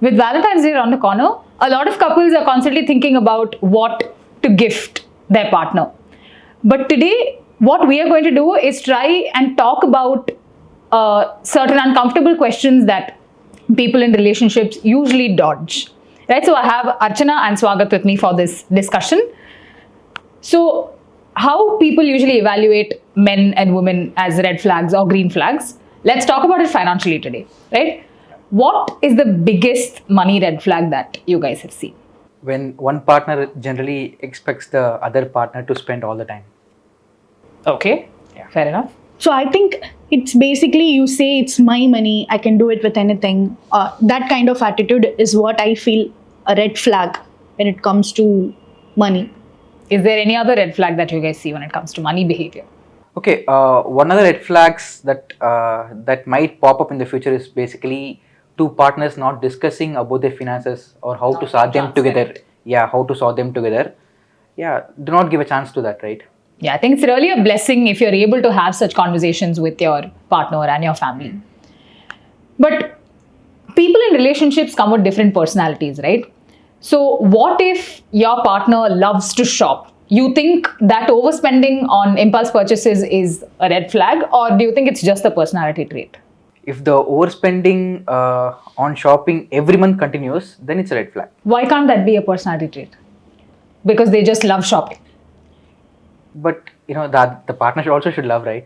With Valentine's Day around the corner, a lot of couples are constantly thinking about what to gift their partner. But today, what we are going to do is try and talk about certain uncomfortable questions that people in relationships usually dodge. Right? So I have Archana and Swagat with me for this discussion. So, how people usually evaluate men and women as red flags or green flags? Let's talk about it financially today, right? What is the biggest money red flag that you guys have seen? When one partner generally expects the other partner to spend all the time. Okay, fair enough. So I think it's basically you say it's my money, I can do it with anything. That kind of attitude is what I feel a red flag when it comes to money. Is there any other red flag that you guys see when it comes to money behavior? Okay, one other red flags that might pop up in the future is basically two partners not discussing about their finances or how to sort them together. Yeah, how to sort them together. Yeah, do not give a chance to that, right? Yeah, I think it's really a blessing if you're able to have such conversations with your partner and your family. But people in relationships come with different personalities, right? So what if your partner loves to shop? You think that overspending on impulse purchases is a red flag, or do you think it's just a personality trait? If the overspending on shopping every month continues, then it's a red flag. Why can't that be a personality trait? Because they just love shopping. But that the partner also should love, right?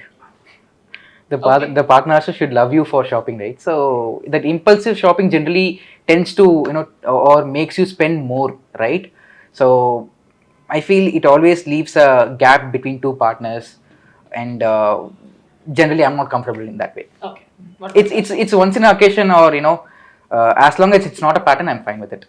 The partner also should love you for shopping, right? So that impulsive shopping generally tends to or makes you spend more, right? So I feel it always leaves a gap between two partners, and generally I'm not comfortable in that way. Okay. It's once in an occasion, or as long as it's not a pattern, I'm fine with it.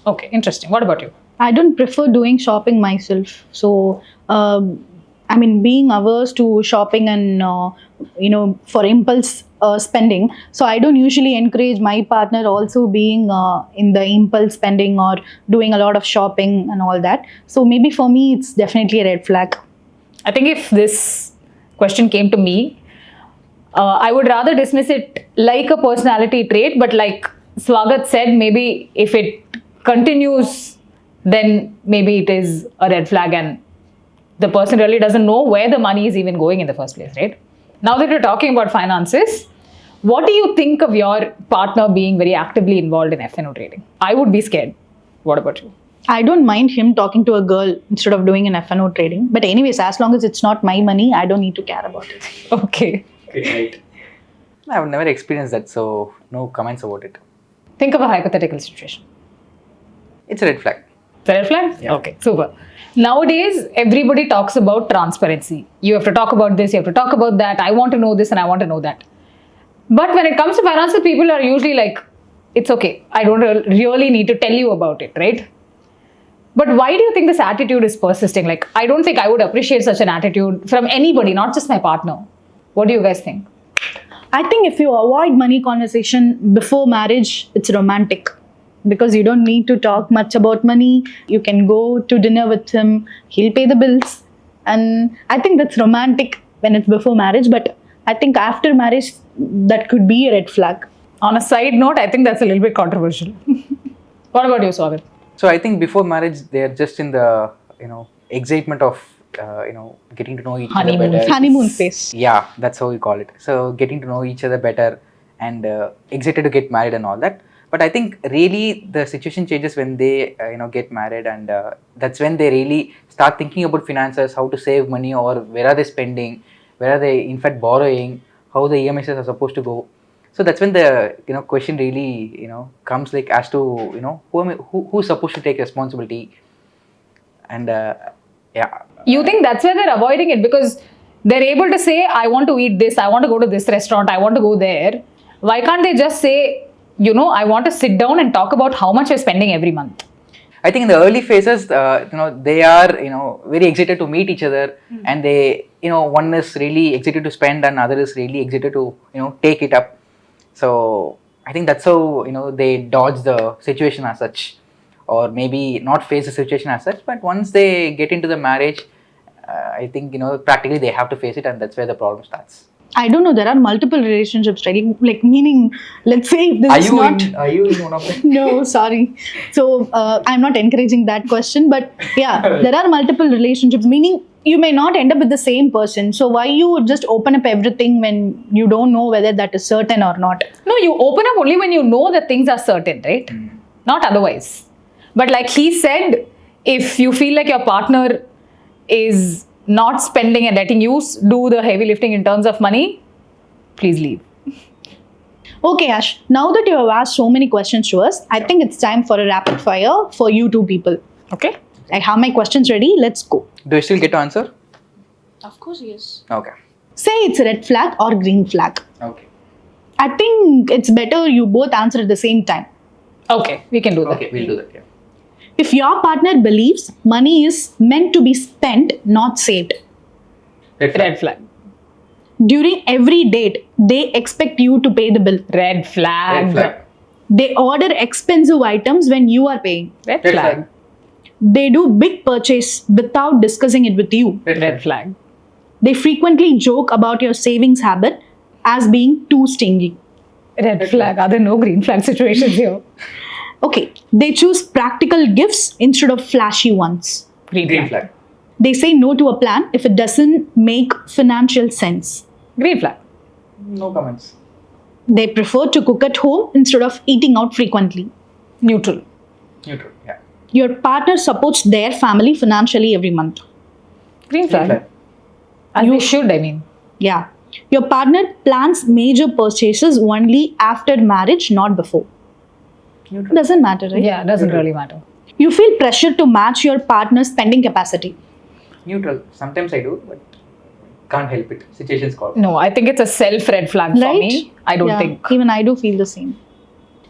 Okay, interesting. What about you? I don't prefer doing shopping myself. So, being averse to shopping and, for impulse spending. So, I don't usually encourage my partner also being in the impulse spending or doing a lot of shopping and all that. So, maybe for me, it's definitely a red flag. I think if this question came to me, I would rather dismiss it like a personality trait, but like Swagat said, maybe if it continues, then maybe it is a red flag and the person really doesn't know where the money is even going in the first place, right? Now that we're talking about finances, what do you think of your partner being very actively involved in F&O trading? I would be scared. What about you? I don't mind him talking to a girl instead of doing an F&O trading. But anyways, as long as it's not my money, I don't need to care about it. Okay. Right. I've never experienced that, so no comments about it. Think of a hypothetical situation. It's a red flag. It's a red flag? Yeah. Okay, super. Nowadays, everybody talks about transparency. You have to talk about this, you have to talk about that. I want to know this and I want to know that. But when it comes to finances, people are usually like, it's okay. I don't really need to tell you about it, right? But why do you think this attitude is persisting? Like, I don't think I would appreciate such an attitude from anybody, not just my partner. What do you guys think? I think if you avoid money conversation before marriage, it's romantic. Because you don't need to talk much about money. You can go to dinner with him. He'll pay the bills. And I think that's romantic when it's before marriage. But I think after marriage, that could be a red flag. On a side note, I think that's a little bit controversial. What about you, Swagat? So I think before marriage, they're just in the excitement of getting to know each other better. Honeymoon phase. Yeah, that's how we call it. So getting to know each other better and excited to get married and all that. But I think really the situation changes when they get married, and that's when they really start thinking about finances, how to save money, or where are they spending, where are they in fact borrowing, how the EMIs are supposed to go. So that's when the question really comes, like, as to who's supposed to take responsibility, and yeah. You think that's why they're avoiding it, because they're able to say, I want to eat this, I want to go to this restaurant, I want to go there. Why can't they just say, I want to sit down and talk about how much you're spending every month? I think in the early phases, they are, very excited to meet each other, and they, one is really excited to spend and other is really excited to, take it up. So I think that's how, they dodge the situation as such, or maybe not face the situation as such. But once they get into the marriage, I think, practically they have to face it, and that's where the problem starts. I don't know. There are multiple relationships, right? Like meaning, let's say if this Are is you not. in? Are you in one of them? No, sorry. So I'm not encouraging that question, but yeah, there are multiple relationships. Meaning you may not end up with the same person. So why you just open up everything when you don't know whether that is certain or not? No, you open up only when you know that things are certain, right? Not otherwise. But like he said, if you feel like your partner is not spending and letting you do the heavy lifting in terms of money, please leave. Okay, Ash. Now that you have asked so many questions to us, I think it's time for a rapid fire for you two people. Okay? I have my questions ready. Let's go. Do I still get to answer? Of course, yes. Okay. Say it's a red flag or green flag. Okay. I think it's better you both answer at the same time. Okay, we can do that. Okay, we'll do that. Yeah. If your partner believes money is meant to be spent, not saved, Red flag. during every date, they expect you to pay the bill. Red flag. Red flag. They order expensive items when you are paying. Red Red flag. flag. They do big purchase without discussing it with you. Red flag. They frequently joke about your savings habit as being too stingy. Red flag. Are there no green flag situations here? Okay, they choose practical gifts instead of flashy ones. Green Green flag. flag. They say no to a plan if it doesn't make financial sense. Green flag. No comments. They prefer to cook at home instead of eating out frequently. Neutral. Neutral. Yeah. Your partner supports their family financially every month. Green Green flag. flag. As you should, I mean. Yeah. Your partner plans major purchases only after marriage, not before. Neutral. Doesn't matter, right? Yeah, doesn't Neutral. really matter. You feel pressure to match your partner's spending capacity. Neutral. Sometimes I do, but can't help it. Situations call. No, I think it's a self red flag for Right? me. I don't Yeah, think. Even I do feel the same.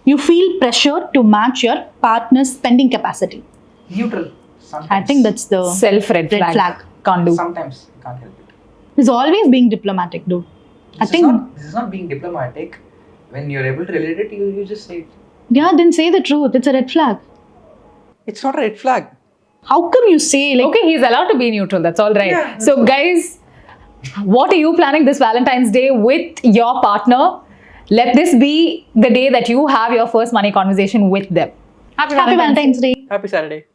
You feel pressure to match your partner's spending capacity. Neutral. Sometimes. I think that's the Self red flag. Can't do. Sometimes can't help it. It's always being diplomatic, dude. This is not being diplomatic. When you're able to relate it, you just say it. Yeah, then say the truth. It's a red flag. It's not a red flag. How come you say like Okay, he's allowed to be neutral. That's all right. Yeah, that's So, all. guys, what are you planning this Valentine's Day with your partner? Let this be the day that you have your first money conversation with them. Happy Valentine's Day? Happy Saturday.